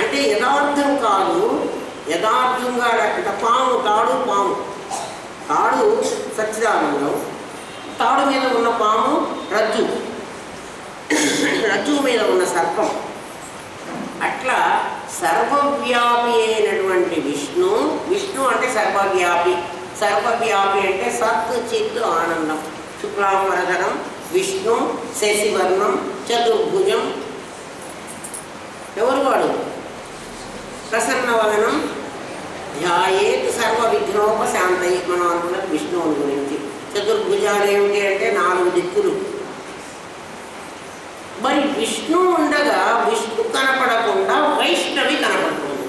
అంటే యథార్థం కాదు, యథార్థంగా లేకుండా పాము తాడు సచ్చిదానందం, తాడు మీద ఉన్న పాము రజ్జు మీద ఉన్న సర్పం. అట్లా సర్వవ్యాపి అయినటువంటి విష్ణు అంటే సర్వవ్యాపి అంటే సత్ చిత్ ఆనందం. శుక్లాంబరధరం విష్ణు శశివర్ణం చతుర్భుజం. ఎవరు వాడు? ప్రసన్నవదనం ధ్యాయేత్ సర్వ విఘ్నోపశాంతై. మనం అనుకున్నది విష్ణువుని గురించి. చతుర్భుజాలు ఏమిటి అంటే 4 దిక్కులు. మరి విష్ణు ఉండగా విష్ణు కనపడకుండా వైష్ణవి కనపడుతుంది.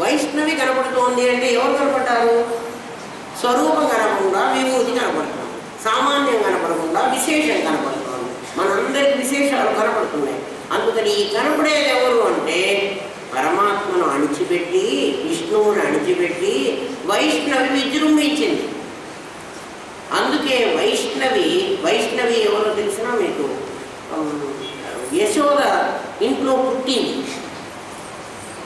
వైష్ణవి కనపడుతోంది అంటే ఎవరు కనపడ్డారు? స్వరూపం కనపడకుండా విభూతి కనపడుతుంది, సామాన్యం కనపడకుండా విశేషం కనపడుతుంది. మనందరికి విశేషాలు కనపడుతున్నాయి. అందుకని ఈ కనపడేది ఎవరు అంటే పరమాత్మను అణిచిపెట్టి, విష్ణువుని అణిచిపెట్టి వైష్ణవి విజృంభించింది. అందుకే వైష్ణవి ఎవరో తెలిసినా మీకు? యశోద ఇంట్లో పుట్టింది.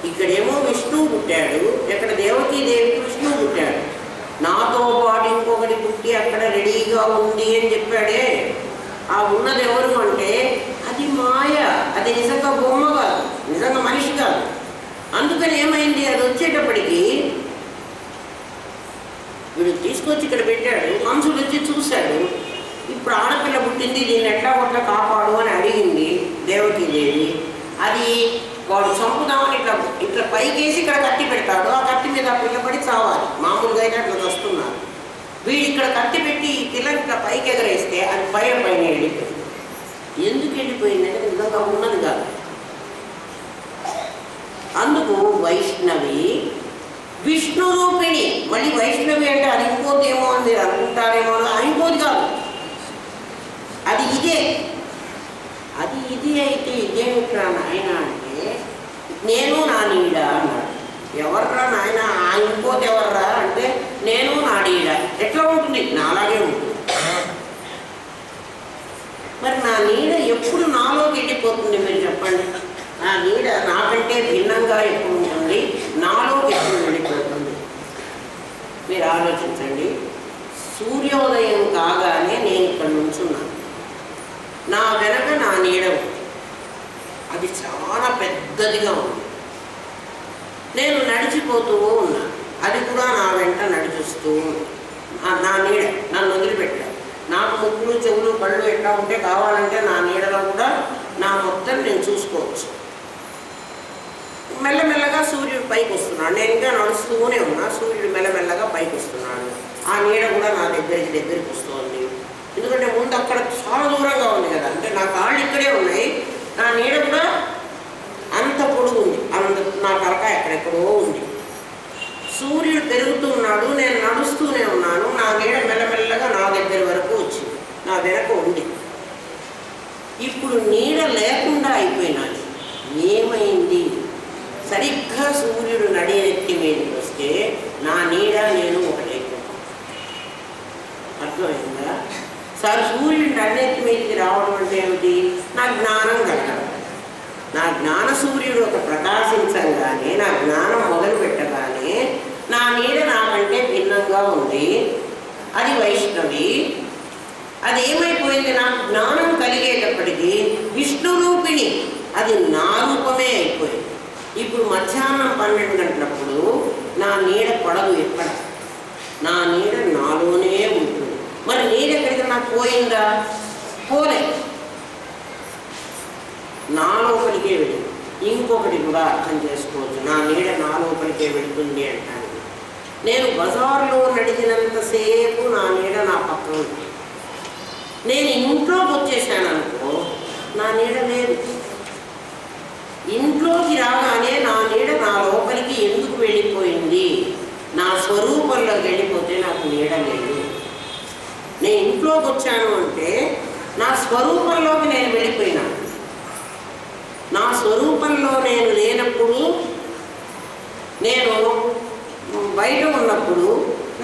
ఇక్కడేమో విష్ణువు పుట్టాడు, ఇక్కడ దేవకీదేవికి విష్ణువు పుట్టాడు. నాతో పాటు ఇంకొకటి పుట్టి అక్కడ రెడీగా ఉంది అని చెప్పాడే. ఆ ఉన్నది ఎవరు అంటే అది మాయ, అది నిజంగా బొమ్మ కాదు, నిజంగా మనిషి కాదు. అందుకని ఏమైంది, అది వచ్చేటప్పటికి వీడు తీసుకొచ్చి ఇక్కడ పెట్టాడు. మనుషులు వచ్చి చూశాడు, ఇప్పుడు ఆడపిల్ల పుట్టింది, దీన్ని ఎట్లా కాపాడు అని అడిగింది దేవకీదేవి. అది వాడు చంపుదామని ఇట్లా పైకేసి ఇక్కడ కత్తి పెడతాడు. ఆ కత్తి మీద ఆ పిల్ల పడి చావాలి. మామూలుగా అయితే అట్లా వస్తున్నారు. వీడు ఇక్కడ కత్తి పెట్టి ఈ పిల్లని ఇట్లా పైకి ఎగరేస్తే అది పైన వెళ్ళిపోయింది. ఎందుకు వెళ్ళిపోయింది అంటే నిజంగా ఉన్నది కాదు. అందుకు వైష్ణవి విష్ణు రూపిణి. మళ్ళీ వైష్ణవి అంటే అది ఇంకోదేమో అని మీరు అనుకుంటారేమో, ఇంకోది కాదు, అది ఇదే. అది ఇది అయితే ఇదేమిట్రా నాయన అంటే నేను నా నీడ అన్నాడు. ఎవర్రా నాయన? ఇంకోటి ఎవర్రా అంటే నేను నా నీడ. ఎట్లా ఉంటుంది? నాలాగే ఉంటుంది. మరి నా నీడ ఎప్పుడు నాలోకి వెళ్ళిపోతుంది మీరు చెప్పండి? నా నీడ నాకంటే భిన్నంగా ఎప్పుడు ఉంటుంది, నాలోకి ఎప్పుడు వెళ్ళిపోతుంది? మీరు ఆలోచించండి. సూర్యోదయం కాగానే నేను ఇక్కడ నుంచున్నాను, నా వెనక నా నీడ అది చాలా పెద్దదిగా ఉంది. నేను నడిచిపోతూ ఉన్నా, అది కూడా నా వెంట నడిపిస్తూ నా నీడ నన్ను వదిలిపెట్టాను. నాకు ముక్కులు చెవులు కళ్ళు ఎట్లా ఉంటే కావాలంటే నా నీడలో కూడా నా మొత్తం నేను చూసుకోవచ్చు. మెల్లమెల్లగా సూర్యుడు పైకి వస్తున్నాడు. నేను ఇంకా నడుస్తూనే ఉన్నా, సూర్యుడు మెల్లమెల్లగా పైకి వస్తున్నాడు. ఆ నీడ కూడా నా దగ్గరికి వస్తుంది. ఎందుకంటే ముందు అక్కడ చాలా దూరంగా ఉంది కదా, అంటే నా కాళ్ళు ఇక్కడే ఉన్నాయి, నా నీడ కూడా అంత పొడుగు ఉంది, నా తలకాయ ఎక్కడెక్కడో ఉంది. సూర్యుడు పెరుగుతూ ఉన్నాడు, నేను నడుస్తూనే ఉన్నాను. నా నీడ మెల్లమెల్లగా నా దగ్గర వరకు వచ్చింది, నా వెనక ఉంది. ఇప్పుడు నీడ లేకుండా అయిపోయినాను. ఏమైంది? సరిగ్గా సూర్యుడు నడినెత్తి మీదకి వస్తే నా నీడ నేను ఒకటైపోతాను. అర్థమైందా? సార్, సూర్యుడు నడినెత్తి మీదకి రావడం అంటే ఏమిటి? నా జ్ఞానం కలగడం. నా జ్ఞాన సూర్యుడు ఒక ప్రకాశించగానే, నా జ్ఞానం మొదలు పెట్టగానే నా నీడ నాకంటే భిన్నంగా ఉంది. అది వైష్ణవి. అది ఏమైపోయింది? నాకు జ్ఞానం కలిగేటప్పటికీ విష్ణు రూపిణి, అది నా రూపమే అయిపోయింది. ఇప్పుడు మధ్యాహ్నం 12 గంటలప్పుడు నా నీడ పడదు ఎక్కడ, నా నీడ నాలోనే ఉంటుంది. మరి నీడ ఎక్కడికి నాకు పోయిందా? పోలే, నా లోపలికే వెళ్ళింది. ఇంకొకటి కూడా అర్థం చేసుకోవచ్చు, నా నీడ నా లోపలికే వెళుతుంది అంటాను. నేను బజార్లో నడిచినంతసేపు నా నీడ నా పక్కన ఉంది. నేను ఇంట్లోకి వచ్చేసాను అనుకో, నా నీడ లేదు. ఇంట్లోకి రాగానే నా నీడ నా లోపలికి ఎందుకు వెళ్ళిపోయింది? నా స్వరూపంలోకి వెళ్ళిపోతే నాకు నీడ లేదు. నేను ఇంట్లోకి వచ్చాను అంటే నా స్వరూపంలోకి నేను వెళ్ళిపోయినాను. నా స్వరూపంలో నేను లేనప్పుడు, నేను బయట ఉన్నప్పుడు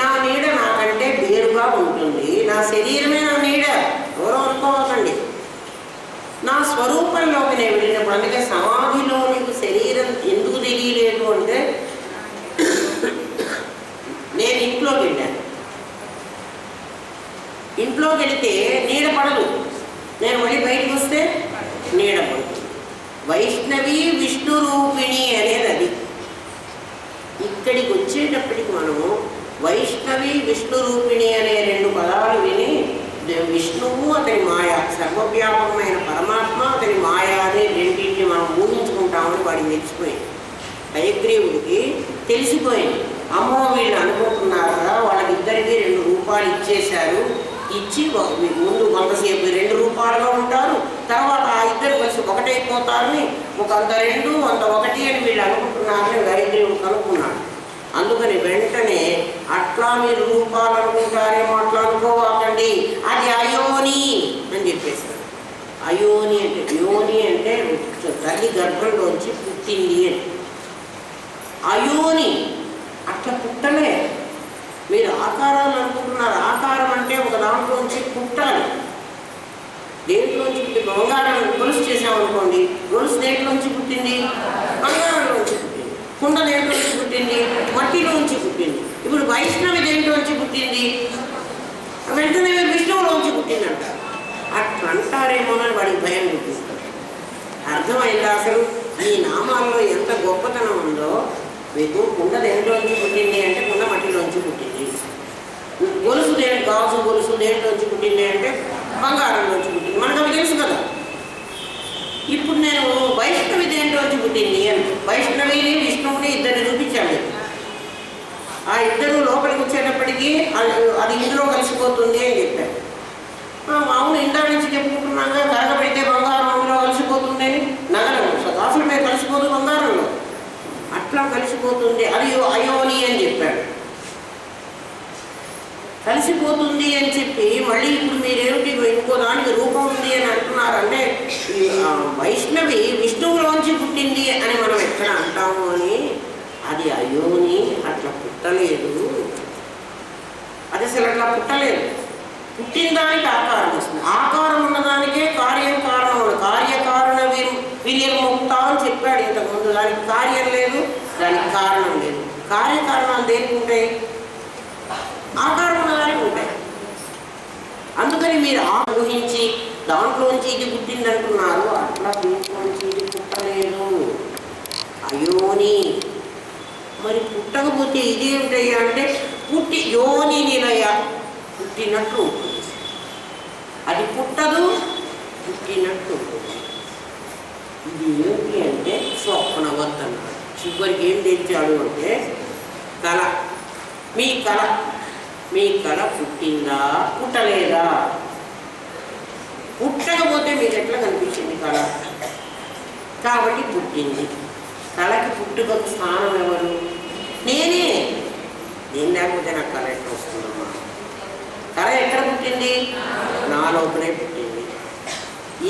నా నీడ నాకంటే వేరుగా ఉంటుంది. నా శరీరమే నా నీడ, ఎవరో అనుకోవకండి. నా స్వరూపంలోకి నేను వెళ్ళినప్పుడు, అందుకే సమాధిలో నీకు ఇంట్లోకి వెళితే నీడ పడదు, నేను మళ్ళీ బయటకు వస్తే నీడ పడుతుంది. వైష్ణవి విష్ణు రూపిణి అనేది అది. ఇక్కడికి వచ్చేటప్పటికి మనము వైష్ణవి విష్ణు రూపిణి అనే రెండు పదాలు విని విష్ణువు అతని మాయ, సర్వవ్యాపకమైన పరమాత్మ అతని మాయ అనే రెండింటిని మనం ఊహించుకుంటామని వాడికి తెలిసిపోయింది. హయగ్రీవుడికి తెలిసిపోయింది. అమ్మో వీళ్ళు అనుకుంటున్నారు కదా, వాళ్ళకిద్దరికీ 2 రూపాలు ఇచ్చేశారు, ఇచ్చి ముందు కొంతసేపు 2 రూపాలుగా ఉంటారు, తర్వాత ఆ ఇద్దరు కలిసి ఒకటైపోతారని, ఒక 100 101 అని వీళ్ళు అనుకుంటున్నారని హయగ్రీవుడు కనుక్కున్నాడు. అందుకని వెంటనే అట్లా మీరు రూపాలు అనుకుంటారేమో అట్లా అనుకోవాకండి, అది అయోని అని చెప్పేశారు. అయోని అంటే, యోని అంటే తల్లి గర్భంలోంచి పుట్టింది అని. అయోని అట్లా పుట్టలే. మీరు ఆకారాలు అనుకుంటున్నారు, ఆకారం అంటే ఒక దాంట్లోంచి పుట్టాలి. దేంట్లోంచి పుట్టి, బంగారం గొలుసు చేసామనుకోండి, గొలుసు దేంట్లోంచి పుట్టింది? బంగారంలోంచి పుట్టింది. కుండ దేంట్లోంచి పుట్టింది? మట్టిలోంచి పుట్టింది. ఇప్పుడు వైష్ణవి దేంట్లోంచి పుట్టింది? వెంటనే విష్ణువులోంచి పుట్టిందంట. అట్లా అంటారేమోనని వాడికి భయం పుట్టిస్తుంది. అర్థమైందా అసలు ఈ నామాల్లో ఎంత గొప్పతనం ఉందో? మీకు కుండ దేంట్లోంచి పుట్టింది అంటే కుండ మట్టిలోంచి పుట్టింది. గొలుసు గాజు గొలుసు దేంట్లోంచి పుట్టింది అంటే బంగారంలోంచి పుట్టింది. మనకు అవి తెలుసు కదా. ఇప్పుడు నేను వైష్ణవి దేంట్లోంచి పుట్టింది అని, వైష్ణవిని విష్ణువుని ఇద్దరిని చూపించాను. ఆ ఇద్దరు లోపలికి వచ్చేటప్పటికి అది ఇందులో కలిసిపోతుంది అని చెప్పారు. అవును, ఇందా నుంచి చెప్పుకుంటున్నాగా, కరగబెడితే బంగారం అందులో కలిసిపోతుంది అని. నగరం కాసుల మీద కలిసిపోదు, బంగారంలో అట్లా కలిసిపోతుంది, అది అయోని అని చెప్పాడు. కలిసిపోతుంది అని చెప్పి మళ్ళీ ఇప్పుడు మీరేమిటి ఇంకో దానికి రూపం ఉంది అని అంటున్నారు. అంటే వైష్ణవి విష్ణువులోంచి పుట్టింది అని మనం ఎక్కడ అంటాము అని. అది అయోని, అట్లా పుట్టలేదు. అది అసలు అట్లా పుట్టలేదు. పుట్టిన దానికి ఆకారం వస్తుంది. ఆకారం ఉన్నదానికే కార్యం కారణం ఉంది. కార్యకారణ విర్యముక్త అని చెప్పాడు ఇంతకుముందు. దానికి కార్యం లేదు, దానికి కారణం లేదు. కార్యకారణాలు దేనికి ఉంటాయి? ఆకారం ఉన్నదానికి ఉంటాయి. అందుకని మీరు ఊహించి దాంట్లోంచి ఇది పుట్టిందంటున్నారు. అట్లా దీంట్లోంచి ఇది పుట్టలేదు, అయోని. మరి పుట్టకపోతే ఇదేమిటయ్యా అంటే పుట్టి యోని నిలయ, పుట్టినట్టు ఉంటుంది. అది పుట్టదు, పుట్టినట్టు ఉంటుంది. ఇది ఏంటి అంటే స్వప్నవత్ అన్నాడు. చివరికి ఏం తెచ్చాడు అంటే కళ. మీ కళ పుట్టిందా పుట్టలేదా? పుట్టకపోతే మీకు ఎట్లా కనిపించింది కళ? కాబట్టి పుట్టింది. కళకి పుట్టుకకు స్థానం ఎవరు? నేనే. నేను లేకపోతే నాకు కళ ఎట్లా వస్తుందమ్మా? కళ ఎక్కడ పుట్టింది? నా లోపలే పుట్టింది.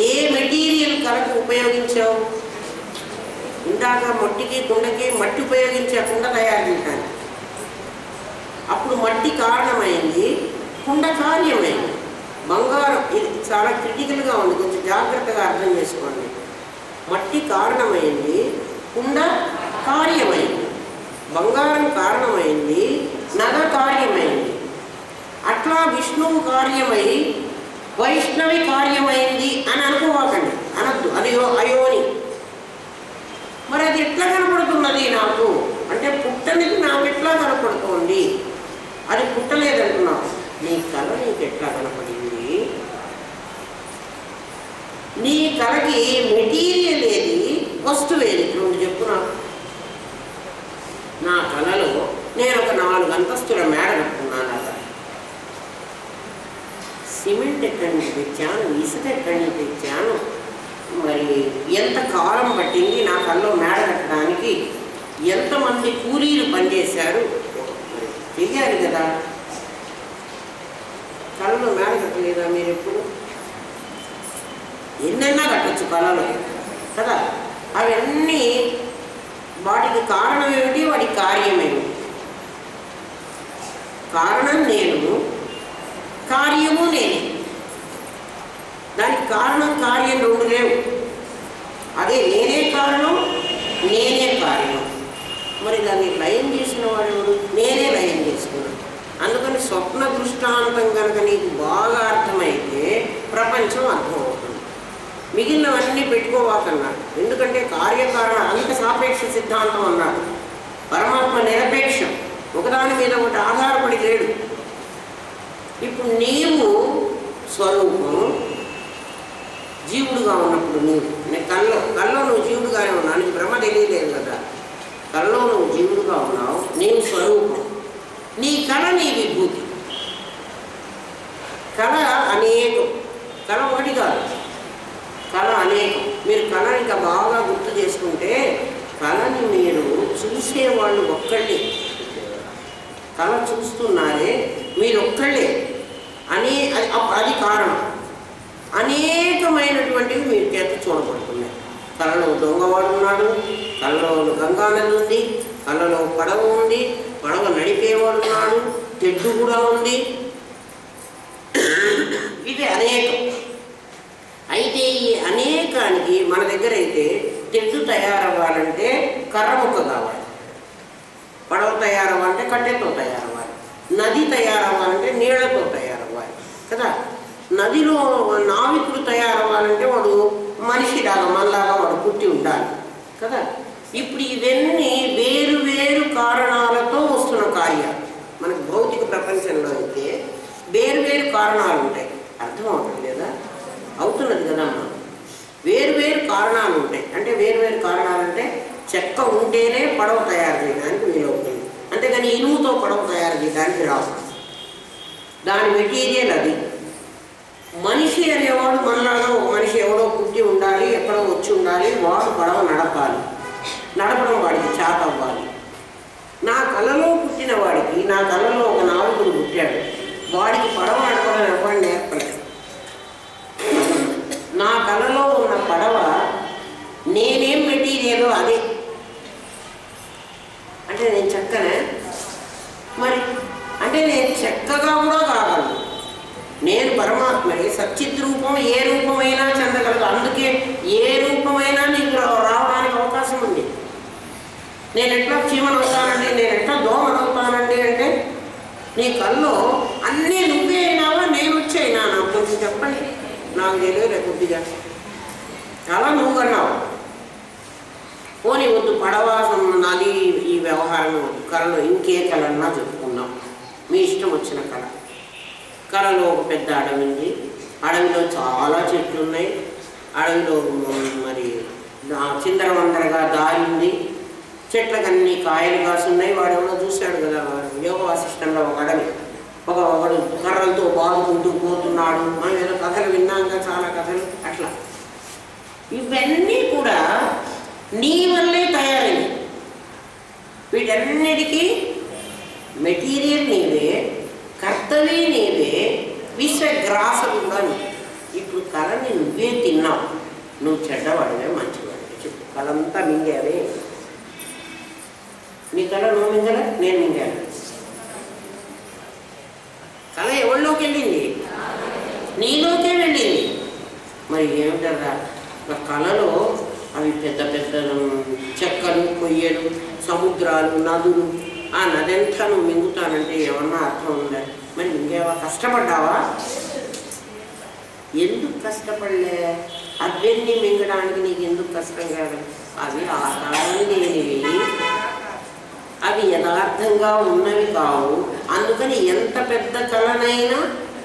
ఏ మెటీరియల్ కళకు ఉపయోగించావు? ఇందాక మట్టికి కుండకి మట్టి ఉపయోగించకుండా తయారు చేశాను. అప్పుడు మట్టి కారణమైంది, కుండ కార్యమైంది. బంగారం ఇది చాలా క్రిటికల్గా ఉంది, కొంచెం జాగ్రత్తగా అర్థం చేసుకోండి. మట్టి కారణమైంది, కుండ కార్యమైంది. బంగారం కారణమైంది, నగ కార్యమైంది. అట్లా విష్ణువు కార్యమై వైష్ణవి కార్యమైంది అని అనుకోవాకండి, అనద్దు. అది అయోని. మరి అది ఎట్లా కనపడుతున్నది నాకు అంటే పుట్టనిది నాకు ఎట్లా కనపడుతోంది? అది పుట్టలేదంటున్నావు. నీ కళ నీకు ఎట్లా కనపడింది? నీ కళకి మెటీరియల్ ఏది, వస్తువు ఏది? రెండు చెప్పు నాకు. నా కళలో నేను ఒక 4 అంతస్తుల మేడ కట్టుకున్నాను. అలా సిమెంట్ ఎక్కడి నుంచి తెచ్చాను, ఇసుక ఎక్కడి నుంచి తెచ్చాను, మరి ఎంత కాలం పట్టింది నా కళ్ళలో మేడ కట్టడానికి, ఎంతమంది కూలీలు పనిచేశారు తెలియాలి కదా. కళలో మేడ కట్టలేదా మీరు ఎప్పుడు? ఎన్నైనా కట్టచ్చు కళలో కదా. అవన్నీ వాటికి కారణం ఏమిటి, వాటి కార్యమేమిటి? కారణం నేను, కార్యము నేనే. దానికి కారణం కార్యం 2 లేవు. అదే నేనే కారణం, నేనే కార్యం. మరి దాన్ని లయం చేసిన వాడు ఎవడు? నేనే లయం చేసుకున్నాను. అందుకని స్వప్న దృష్టాంతం కనుక నీకు బాగా అర్థమైతే ప్రపంచం అర్థమవుతుంది. మిగిలినవన్నీ పెట్టుకోవాకన్నాడు. ఎందుకంటే కార్యకారణ అంత సాపేక్ష సిద్ధాంతం అన్నాడు. పరమాత్మ నిరపేక్షం, ఒకదాని మీద ఒకటి ఆధారపడి లేడు. ఇప్పుడు నీవు స్వరూపం జీవుడుగా ఉన్నప్పుడు నేను కల్లో నువ్వు జీవుడుగానే ఉన్నావు, నీకు బ్రహ్మ తెలియలేదు కదా. కల్లో నువ్వు జీవుడుగా ఉన్నావు, నీవు స్వరూపం. నీ కళ నీ విభూతి. కళ అనేకం, కళ ఒకటి కాదు, కళ అనేకం. మీరు కళని ఇంకా బాగా గుర్తు చేసుకుంటే కళని మీరు చూసేవాళ్ళు ఒక్కళ్ళే. కళ చూస్తున్నారే మీరు ఒక్కళ్ళే అని అది కారణం. అనేకమైనటువంటివి మీరు చేత చూడబడుతున్నాయి. కళలో దొంగవాడు ఉన్నాడు, కళలో గంగానది ఉంది, కళలో పడవ ఉంది, పడవ నడిపేవాడు ఉన్నాడు, తెడ్డు కూడా ఉంది. ఇది అనేకం. అయితే ఈ అనేకానికి మన దగ్గర అయితే తెడ్డు తయారవ్వాలంటే కర్ర ముక్క కావాలి, పడవ తయారవ్వాలంటే కట్టెతో తయారవ్వాలి, నది తయారవ్వాలంటే నీళ్లతో తయారవ్వాలి కదా. నదిలో నావికుడు తయారవ్వాలంటే వాడు మనిషిలాగా మనలాగా వాడు పుట్టి ఉండాలి కదా. ఇప్పుడు ఇవన్నీ వేరు వేరు కారణాలతో వస్తున్న కార్యాలు. మనకు భౌతిక ప్రపంచంలో అయితే వేరు వేరు కారణాలు ఉంటాయి. అర్థం అవుతుంది లేదా? అవుతున్నది కదా అమ్మా. వేరు వేరు కారణాలు ఉంటాయి. అంటే వేరు వేరు కారణాలు అంటే చెక్క ఉంటేనే పడవ తయారు చేయడానికి వీలవుతుంది, అంతేగాని ఇనుముతో పడవ తయారు చేయడానికి రాదు. దాని మెటీరియల్ అది. మనిషి అనేవాడు మనలాగా ఒక మనిషి ఎవడో పుట్టి ఉండాలి, ఎక్కడో వచ్చి ఉండాలి, వాడు పడవ నడపాలి, నడపడం వాడికి చేత అవ్వాలి. నా కళలో పుట్టిన వాడికి, నా కళలో ఒక నావికుడు పుట్టాడు, వాడికి పడవ నడపడం ఎవరు నేర్పలేదు. నా కళలో ఉన్న పడవ నేనేం మెటీరియల్ అదే. అంటే నేను చెక్కనే మరి, అంటే నేను చెక్కగా కూడా కాగలను. నేను పరమాత్మని, సచ్చిత్ రూపం ఏ రూపమైనా చెందగలదు. అందుకే ఏ రూపమైనా నీకు రావడానికి అవకాశం ఉంది. నేను ఎట్లా చీమను అవుతానండి, నేను ఎట్లా దోమను అవుతానండి అంటే నీ కల్లో అన్నీ నువ్వే అయినావా నేను వచ్చి అయినా? నాకు కొంచెం చెప్పండి, నాకు తెలియలే కొద్దిగా. అలా నువ్వు కన్నావు. పోనీ వద్దు, పడవాసం నది ఈ వ్యవహారం వద్దు, కళలో ఇంకే కళన్నా చెప్పుకున్నాం, మీ ఇష్టం వచ్చిన కళ. కళలో ఒక పెద్ద అడవి ఉంది, అడవిలో చాలా చెట్లు ఉన్నాయి, అడవిలో మరి చిందరవందరగా దారి ఉంది, చెట్లకన్నీ కాయలు కాసున్నాయి. వాడు ఎవరో చూశాడు కదా యోగ వాసిష్టంలో ఒక అడవి, ఒకడు కర్రలతో బాదుకుంటూ పోతున్నాడు. మనం ఏదో కథలు విన్నాక చాలా కథలు అట్లా. ఇవన్నీ కూడా నీ వల్లే తయారైంది. వీటన్నిటికీ మెటీరియల్ నీవే, కర్తవ్య నీవే, విశ్వగ్రాసం కూడా నువ్వు. ఇప్పుడు కళని నువ్వే తిన్నావు. నువ్వు చెడ్డవాడివే మంచివాడివే చెప్పు. కళంతా మింగావే. నీ కళ నువ్వు మింగల, నేను మింగాను. కళ ఎవరిలోకి వెళ్ళింది? నీలోకే వెళ్ళింది. మరి ఏమిటరా కళలో అవి పెద్ద పెద్ద చెక్కలు, కొయ్యలు, సముద్రాలు, నదులు, ఆ నది అంతా నువ్వు మింగుతానంటే ఏమన్నా అర్థం ఉందా? మరి మింగేవా? కష్టపడ్డావా? ఎందుకు కష్టపడలే? అవన్నీ మింగడానికి నీకు ఎందుకు కష్టం కాదు? అవి ఆకారం లేనివి, అవి యథార్థంగా ఉన్నవి కావు. అందుకని ఎంత పెద్ద కళనైనా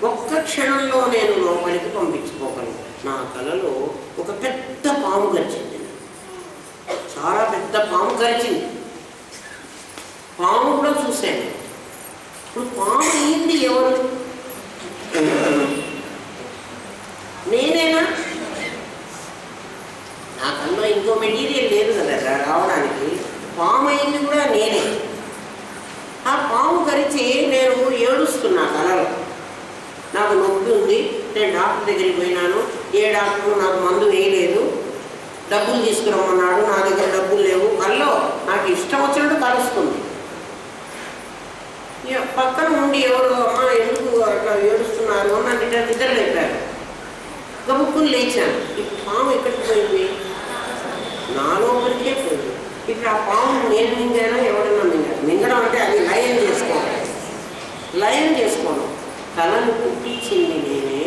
ఒక్క క్షణంలో నేను లోపలికి పంపించుకోగలను. నా కళలో ఒక పెద్ద పాము గరిచింది, చాలా పెద్ద పాము గరిచింది. పాము కూడా చూశాను. ఇప్పుడు పాము ఏంది? ఎవరు? నేనేనా? నా కల్లో ఇంకో మెటీరియల్ లేదు కదా రావడానికి. పాము అయింది కూడా నేనే. ఆ పాము కరిచి నేను ఏడుస్తున్నా కలలో. నాకు నొప్పి ఉంది, నేను డాక్టర్ దగ్గరికి పోయినాను, ఏ డాక్టరు నాకు మందు వేయలేదు, డబ్బులు తీసుకురమ్మన్నాడు, నా దగ్గర డబ్బులు లేవు. కల్లో నాకు ఇష్టం వచ్చినట్టు కలుస్తుంది. పక్కన ఉండి ఎవరు అమ్మ ఎందుకు అట్లా ఏడుస్తున్నారు అని నిద్ర లేపారు. గబుక్కులు లేచాను. ఇప్పుడు పాము ఎక్కడికి పోయింది? నా లోపలికే పోయింది. ఇప్పుడు ఆ పాము నేను మింగానో ఎవడన్నా మింగాను? మింగడం అంటే అది లయం చేసుకోవాలి. లయం చేసుకోను. కళను పుట్టించింది నేనే,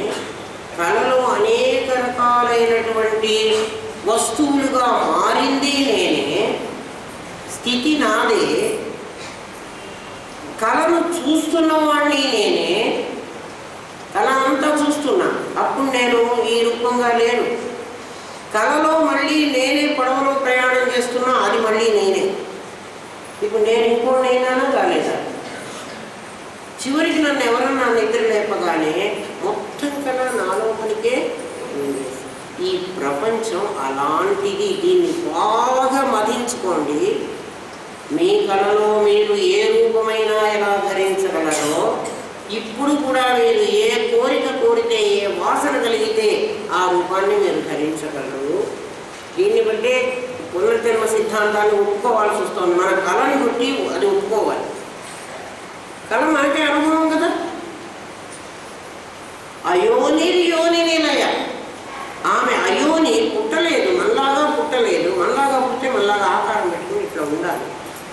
కళలో అనేక రకాలైనటువంటి వస్తువులుగా మారింది నేనే, స్థితి నాదే, కళను చూస్తున్నవాడిని నేనే, కళ అంతా చూస్తున్నా. అప్పుడు నేను ఈ రూపంగా లేను. కళలో మళ్ళీ నేనే పడవలో ప్రయాణం చేస్తున్నా, అది మళ్ళీ నేనే. ఇప్పుడు నేను ఇంకో నేనానా కాలేదా? చివరికి నన్ను ఎవరన్నా నిద్ర లేపగానే మొత్తం కళ నాలో పనికే ఉంది. ఈ ప్రపంచం అలాంటిది. దీన్ని బాగా మదించుకోండి. మీ కళలో మీరు ఏ రూపమైనా ఎలా ధరించగలరో, ఇప్పుడు కూడా మీరు ఏ కోరిక కోరితే, ఏ వాసన కలిగితే ఆ రూపాన్ని మీరు ధరించగలరు. దీన్ని బట్టే పునర్జన్మ సిద్ధాంతాన్ని ఒప్పుకోవాల్సి వస్తుంది. మన కళని బట్టి అది ఒప్పుకోవాలి. కళ మనకే అనుభవం కదా. అయోని యోని నిలయ. ఆమె అయోని పుట్టలేదు, మనలాగా పుట్టలేదు. మనలాగా పుట్టే మనలాగా ఆకారం పెట్టుకుని ఇట్లా ఉండాలి.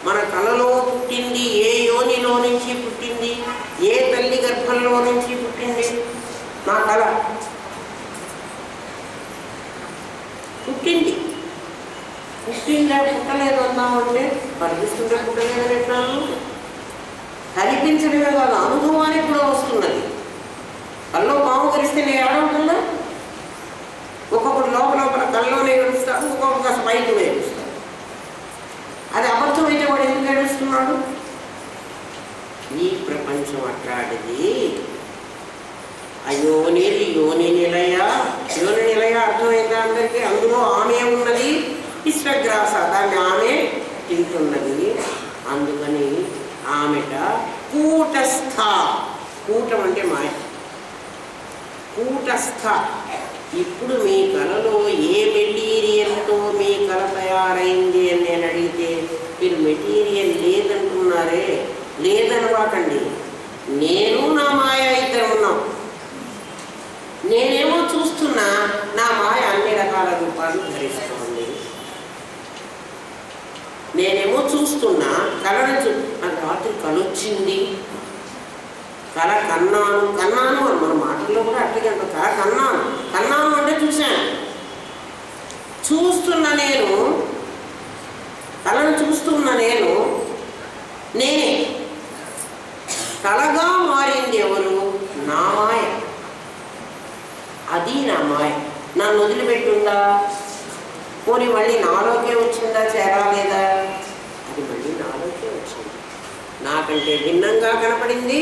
మన కళలో పుట్టింది, ఏ యోనిలో నుంచి పుట్టింది, ఏ తల్లి గర్భంలో నుంచి పుట్టింది నా కళ. పుట్టింది. పుట్టిందా పుట్టలేదు అన్నామంటే కనిపిస్తుంటే పుట్టలేదని ఎట్లాను? కనిపించడమే కాదు, అనుభవానికి కూడా వస్తున్నది. కల్లో పాము కరిస్తే నేను ఏడవుతుందా? ఒక్కొక్కటి లోపల కల్లోనే ఏడుస్తాడు, ఒక్కొక్క కాస్త బయట ఏడుస్తాడు. అది అబద్ధమైతే వాడు ఎందుకు ఏడుస్తున్నాడు? ఈ ప్రపంచం అట్లాంటిది. అయోని యోని నిలయ. యోని నిలయ అర్థమైందా అందరికీ? అందులో ఆమె ఉన్నది, ఇష్టగ్రాస, దాన్ని ఆమె తింటున్నది. అందుకని ఆమెట కూటస్థ. కూటం అంటే మాయ. కూటస్థ. ఇప్పుడు మీ కళలో ఏ మెటీరియల్తో మీ కళ తయారైంది అని నేను అడిగితే మీరు మెటీరియల్ లేదంటున్నారే. లేదనవాకండి. నేను నా మాయ ఇద్దరు ఉన్నాం. నేనేమో చూస్తున్నా, నా మాయ అన్ని రకాల రూపాలు ధరిస్తోంది. నేనేమో చూస్తున్నా, కళను నాకు రాత్రి కళ వచ్చింది, కళ కన్నాను. కన్నాను అని మన మాటల్లో కూడా అట్లాగే అంటారు. కళ కన్నాను. కన్నాను అంటే చూశాను. చూస్తున్న నేను, కళను చూస్తున్న నేను నేనే. కళగా మారింది ఎవరు? నా మాయ. అది నా మాయ. నన్ను వదిలిపెట్టుందా? పోనీ మళ్ళీ నాలోకే వచ్చిందా? చేరాలేదా? అది మళ్ళీ నాలోకే వచ్చింది. నాకంటే భిన్నంగా కనపడింది,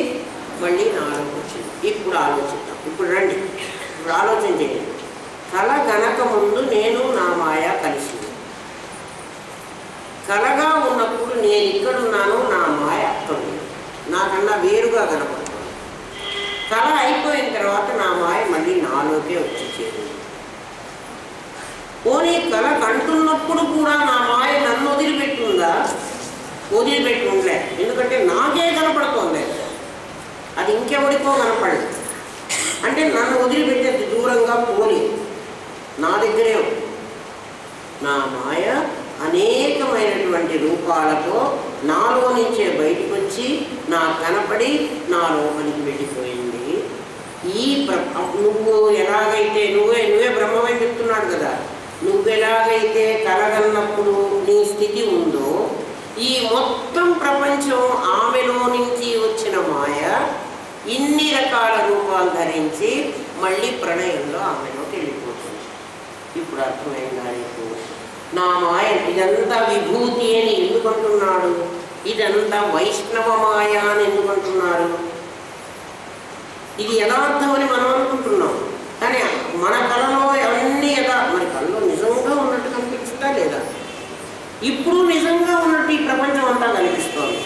మళ్ళీ నాలోకి వచ్చింది. ఇప్పుడు ఆలోచిద్దాం. ఇప్పుడు రండి, ఇప్పుడు ఆలోచన చేయండి. కళ కనక ముందు నేను నా మాయ కలిసింది. కళగా ఉన్నప్పుడు నేను ఇక్కడున్నాను, నా మాయ అక్కడ ఉంది. నాకన్నా వేరుగా కనపడుతుంది. కళ అయిపోయిన తర్వాత నా మాయ మళ్ళీ నాలోకే వచ్చి చేరింది. పోనీ కళ కంటున్నప్పుడు కూడా నా మాయ నన్ను వదిలిపెట్టుందా? వదిలిపెట్టి ఉండలే. ఎందుకంటే నాకే కనపడుతోంది, అది ఇంకెవరికో కనపడలేదు. అంటే నన్ను వదిలిపెట్టే దూరంగా పోలి నా దగ్గరే ఉంది. నా మాయ అనేకమైనటువంటి రూపాలతో నాలో నుంచే బయటకు వచ్చి నాకు కనపడి నా లోపలికి వెళ్ళిపోయింది. ఈ నువ్వు ఎలాగైతే నువ్వే బ్రహ్మమని చెప్తున్నాడు కదా. నువ్వెలాగైతే కలగన్నప్పుడు నీ స్థితి ఉందో, ఈ మొత్తం ప్రపంచం ఆమెలో నుంచి వచ్చిన మాయ ఇన్ని రకాల రూపాలు ధరించి మళ్ళీ ప్రణయంలో ఆమెలోకి వెళ్ళిపోతుంది. ఇప్పుడు అర్థమైందా నీకు? నా మాయ ఇదంతా విభూతి అని ఎందుకంటున్నాడు? ఇదంతా వైష్ణవ మాయ అని ఎందుకంటున్నారు? ఇది యథార్థమని మనం అనుకుంటున్నాం. కానీ మన కళలో అన్నీ మరి కళలో నిజంగా ఉన్నట్టు కనిపిస్తుందా లేదా? ఇప్పుడు నిజంగా ఉన్నట్టు ఈ ప్రపంచం అంతా కనిపిస్తోంది.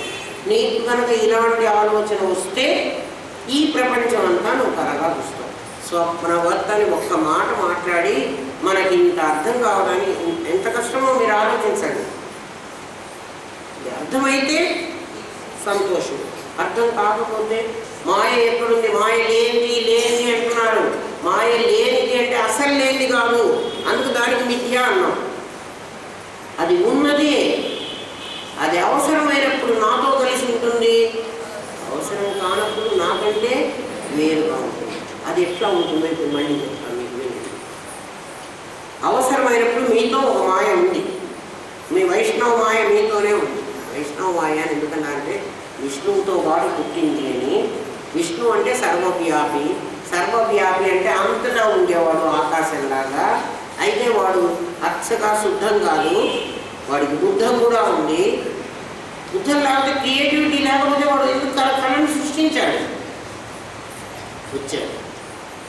నీకు కనుక ఇలాంటి ఆలోచన వస్తే ఈ ప్రపంచం అంతా నువ్వు కలగా చూస్తావు. స్వప్నవత్తని ఒక్క మాట మాట్లాడి మనకి ఇంత అర్థం కావడానికి ఎంత కష్టమో మీరు ఆలోచించండి. ఇది అర్థమైతే సంతోషం, అర్థం కాకపోతే మాయ ఎక్కడుంది? మాయ లేనిది అంటున్నారు. మాయ లేనిది అంటే అసలు లేనిది కాదు, అందుకు దానికి మిథ్య అన్నాం. అది ఉన్నది. అది అవసరమైనప్పుడు నాతో కలిసి ఉంటుంది, అవసరం కానప్పుడు వేరుగా ఉంటుంది. అది ఎట్లా ఉంటుందో ఇప్పుడు మళ్ళీ చెప్తాను మీకు. అవసరమైనప్పుడు మీతో ఒక మాయ ఉంది, మీ వైష్ణవ మాయ మీతోనే ఉంది. వైష్ణవ మాయ అని ఎందుకన్నారంటే విష్ణువుతో పాటు పుట్టింది అని. విష్ణు అంటే సర్వవ్యాపి, సర్వవ్యాపి అంటే అంతటా ఉండేవాడు ఆకాశంలాగా. అయితే వాడు అచ్చగా శుద్ధం కాదు, వాడికి బుద్ధం కూడా ఉంది. బుద్ధం లేకపోతే క్రియేటివిటీ లేకపోతే వాడు ఎందుకు కళను సృష్టించాడు, వచ్చాడు.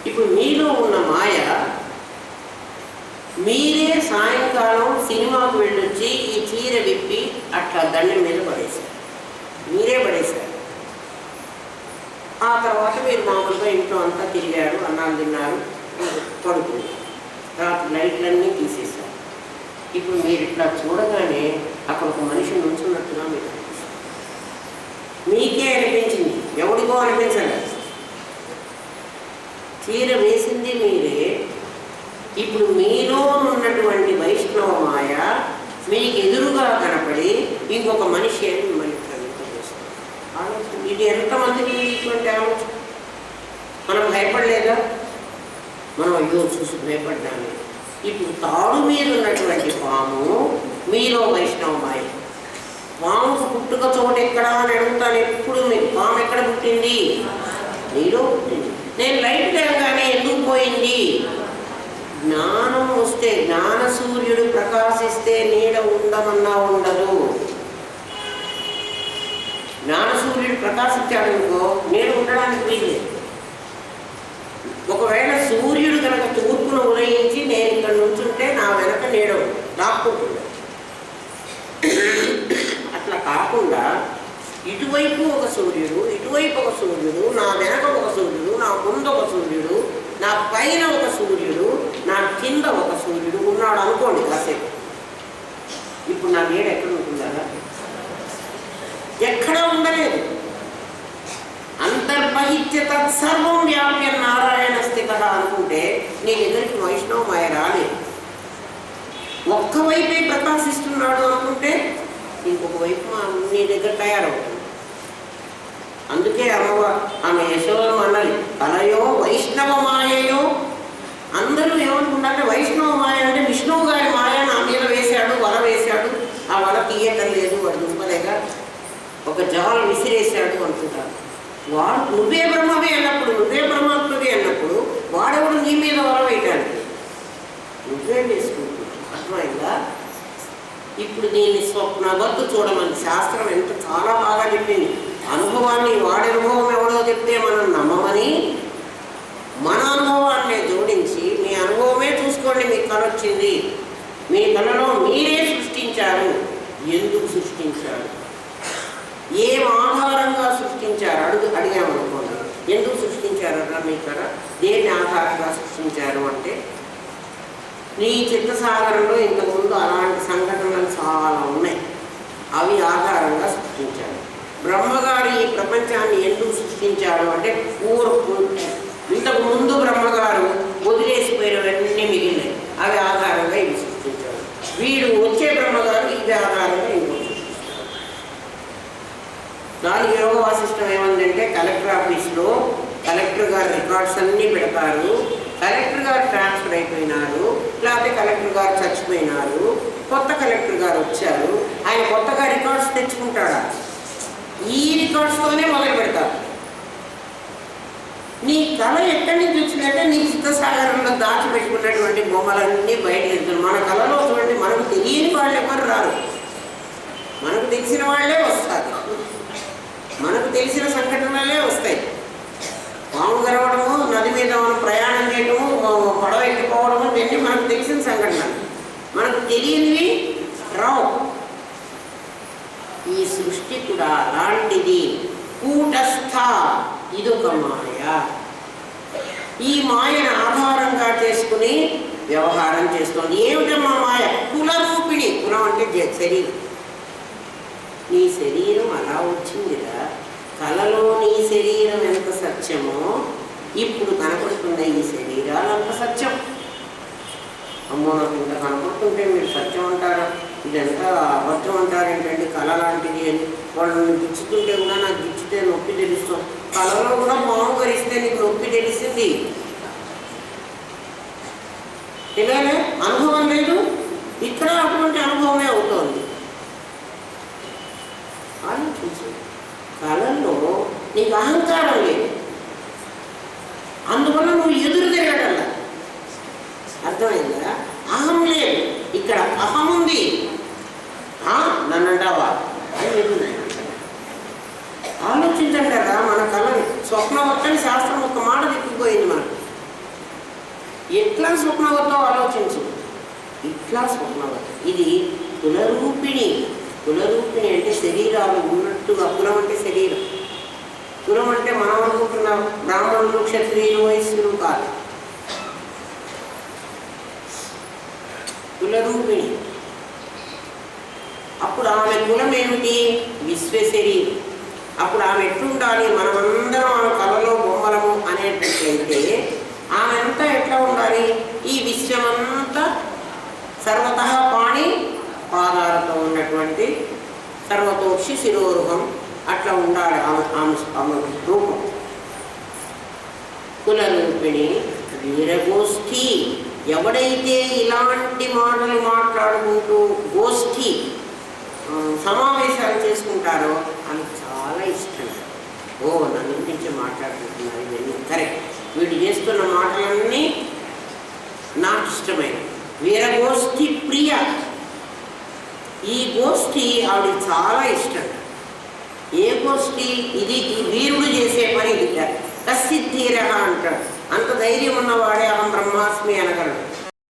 ఇప్పుడు మీలో ఉన్న మాయ మీరే సాయంకాలం సినిమాకు వెళ్ళొచ్చి ఈ చీర విప్పి అట్లా దండం మీద పడేశారు, మీరే పడేశారు. ఆ తర్వాత మీరు మామూలుగా ఇంట్లో అంతా తిరిగారు, అన్నాలు తిన్నారు, పడుకున్నారు. తర్వాత లైట్లన్నీ తీసేశారు. ఇప్పుడు మీరు ఇట్లా చూడగానే అక్కడ ఒక మనిషి నుంచున్నట్టుగా మీకు అనిపిస్తుంది. మీకే అనిపించింది, ఎవడికో అనిపించలేదు. చీర వేసింది మీరే. ఇప్పుడు మీలో ఉన్నటువంటి వైష్ణవ మాయ మీకు ఎదురుగా కనపడి ఇంకొక మనిషి అని మిమ్మల్ని ప్రవేశిస్తారు. ఆలోచన ఇది ఎంతమందికి ఇటువంటి ఆలోచన? మనం భయపడలేదా? మనం అయ్యో చూసి భయపడ్డాను. ఇప్పుడు తాడు మీద ఉన్నటువంటి పాము మీలో వైష్ణవ మాయ. పాముకు పుట్టుక చోటు ఎక్కడా అని అడుగుతాను ఎప్పుడు. మీకు పాము ఎక్కడ పుట్టింది? మీలో పుట్టింది. నేను లైట్ లేగానే ఎందుకు పోయింది? జ్ఞానం వస్తే, జ్ఞాన సూర్యుడు ప్రకాశిస్తే నీడ ఉండమన్నా ఉండదు. జ్ఞాన సూర్యుడు ప్రకాశించాడు అనుకో, నీడ ఉండడానికి వీలేదు. ఒకవేళ సూర్యుడు కనుక తూర్పును ఉదయించి నేను ఇక్కడ నుంచుంటే నా వెనక నీడ లాక్కుంటున్నాడు. అట్లా కాకుండా ఇటువైపు ఒక సూర్యుడు, ఇటువైపు ఒక సూర్యుడు, నా వెనక ఒక సూర్యుడు, నా ముందు ఒక సూర్యుడు, నా పైన ఒక సూర్యుడు, నా కింద ఒక సూర్యుడు ఉన్నాడు అనుకోండి కాసేపు. ఇప్పుడు నా నీడ ఎక్కడ ఉంటుందా? ఎక్కడా ఉండలేదు. అంతర్బహిత్య తత్సర్వం వ్యాప్య నారాయణ స్థిత అనుకుంటే నీ దగ్గరికి వైష్ణవ మాయ రాలేదు. ఒక్కవైపే ప్రకాశిస్తున్నాడు అనుకుంటే ఇంకొక వైపు నీ దగ్గర తయారవుతుంది. అందుకే ఆమె యశోదం అన్నది కలయో వైష్ణవ మాయయో. అందరూ ఏమనుకుంటారంటే వైష్ణవ మాయ అంటే విష్ణువు గారి మాయ నా మీద వేశాడు, వల వేశాడు, ఆ వల తీయటం లేదు, వాడు దుంపలేక ఒక జాలు విసిరేశాడు అనుకుంటారు. వాడు నువ్వే బ్రహ్మవే అన్నప్పుడు, నువ్వే బ్రహ్మాత్మవే అన్నప్పుడు వాడెవడు నీ మీద వల వేయటానికి? నువ్వే వేసుకుంటున్నావు. అర్థమైందా? ఇప్పుడు దీన్ని స్వప్నవత్తు చూడమని శాస్త్రం ఎంత చాలా బాగా చెప్పింది. అనుభవాన్ని వాడి అనుభవం ఎవడో చెప్తే మనం నమ్మమని మన అనుభవాన్ని జోడించి మీ అనుభవమే చూసుకోండి. మీ కళ వచ్చింది, మీ కళలో మీరే సృష్టించారు. ఎందుకు సృష్టించారు? ఏం ఆధారంగా సృష్టించారు? అడిగామనుకోండి. ఎందుకు సృష్టించారట మీ కళ? దేన్ని ఆధారంగా సృష్టించారు అంటే నీ చిత్తసాగరంలో ఇంతకుముందు అలాంటి సంఘటనలు చాలా ఉన్నాయి, అవి ఆధారంగా సృష్టించారు. బ్రహ్మగారు ఈ ప్రపంచాన్ని ఎందుకు సృష్టించారు అంటే ఇంతకు ముందు బ్రహ్మగారు వదిలేసిపోయినవన్నీ మిగిలినాయి, అవి ఆధారంగా ఇవి సృష్టించారు. వీడు వచ్చే బ్రహ్మగారు ఇది ఆధారంగా ఇంకో సృష్టిస్తారు. దానికి యోగ వాసిష్టం ఏమందంటే కలెక్టర్ ఆఫీస్లో కలెక్టర్ గారు రికార్డ్స్ అన్నీ పెడతారు. కలెక్టర్ గారు ట్రాన్స్ఫర్ అయిపోయినారు, లేకపోతే కలెక్టర్ గారు చచ్చిపోయినారు, కొత్త కలెక్టర్ గారు వచ్చారు, ఆయన కొత్తగా రికార్డ్స్ తెచ్చుకుంటాడా? ఈ రికార్డ్స్తోనే మొదలు పెడతారు. నీ కళ ఎక్కడి నుంచి వచ్చిందంటే నీ చిత్తసాగరంలో దాచిపెట్టుకున్నటువంటి బొమ్మలన్నీ బయటకు వెళ్తున్నాయి. మన కళలో చూడండి, మనకు తెలియని వాళ్ళు ఎవరు రారు, మనకు తెలిసిన వాళ్ళే వస్తారు, మనకు తెలిసిన సంఘటనలే వస్తాయి. పాము గరవడము, నది మీద మనం ప్రయాణం చేయడము, పడవ ఎక్కిపోవడము, ఇవన్నీ మనకు తెలిసిన సంఘటనలు. మనకు తెలియనివి రావు. ఈ సృష్టి కూడా అలాంటిది. కూటస్థ, ఇదొక మాయ. ఈ మాయను ఆధారంగా చేసుకుని వ్యవహారం చేస్తోంది. ఏమిటమ్మా మాయ? కులరూపిణి. కులం అంటే శరీరం. నీ శరీరం అలా వచ్చిందిరా. కళలో నీ శరీరం ఎంత సత్యమో ఇప్పుడు కనపడుతున్న ఈ శరీరాలు అంత సత్యం. అమ్మో నాకు ఇంత కనపడుతుంటే మీరు సత్యం అంటారా, ఇదంతా అబద్ధం అంటారేంటండి, కళ లాంటిది అని. వాళ్ళు గిచ్చుతుంటే కూడా నాకు గిచ్చితే నొప్పి తెలుస్తాం. కళలో కూడా పాము కరిస్తే నీకు నొప్పి తెలిసింది, తెలియలే, అనుభవం లేదు. ఇక్కడ అటువంటి అనుభవమే అవుతోంది. ఆలోచించు, కళల్లో నీకు అహంకారం లేదు, అందువల్ల నువ్వు ఎదురు తిరగటల్లా. అర్థమైందా? అహం లేదు, ఇక్కడ అహం ఉంది. నన్నంటావా అని చెప్తున్నాయి. ఆలోచించండి కదా మన కళని. స్వప్నవత్తని శాస్త్రం ఒక మాట తిప్పిపోయింది మనకు. ఎట్లా స్వప్నవత్తో ఆలోచించు. ఇట్లా స్వప్నవత్త. ఇది కులరూపిణి. కులరూపిణి అంటే శరీరాలు ఉన్నట్టుగా. కులం అంటే శరీరం. కులం అంటే మనం అనుకుంటున్నాం బ్రాహ్మణులు, క్షత్రియులు, వైశ్యులు కాదు. కులరూపిణి. అప్పుడు ఆమె కులం ఏమిటి? విశ్వశరీరం. అప్పుడు ఆమె ఎట్లుండాలి? మనమందరం ఆమె కళలో బొమ్మలము అనేటట్లయితే ఆమె అంతా ఎట్లా ఉండాలి? ఈ విశ్వమంతా సర్వత పాణి పాదాలతో ఉన్నటువంటి సర్వతోక్షి శిరోరుహం అట్లా ఉండాలి ఆమె రూపం. కులరూపిణి వీరగోష్ఠి. ఎవడైతే ఇలాంటి మాటలు మాట్లాడుకుంటూ గోష్ఠి సమావేశాలు చేసుకుంటారో ఆమెకు చాలా ఇష్టం. నన్ను గురించి మాట్లాడుకుంటున్నారు, ఇవన్నీ కరెక్ట్, వీడు చేస్తున్న మాటలన్నీ నాకు ఇష్టమైన. వీరగోష్ఠి ప్రియ. ఈ గోష్ఠి ఆవిడ చాలా ఇష్టం. ఏ గోష్ఠి? ఇది ఈ వీరుడు చేసే పని. ఇది కసిద్ధీర అంటాడు. అంత ధైర్యం ఉన్నవాడే అహం బ్రహ్మాస్మి అనగలడు.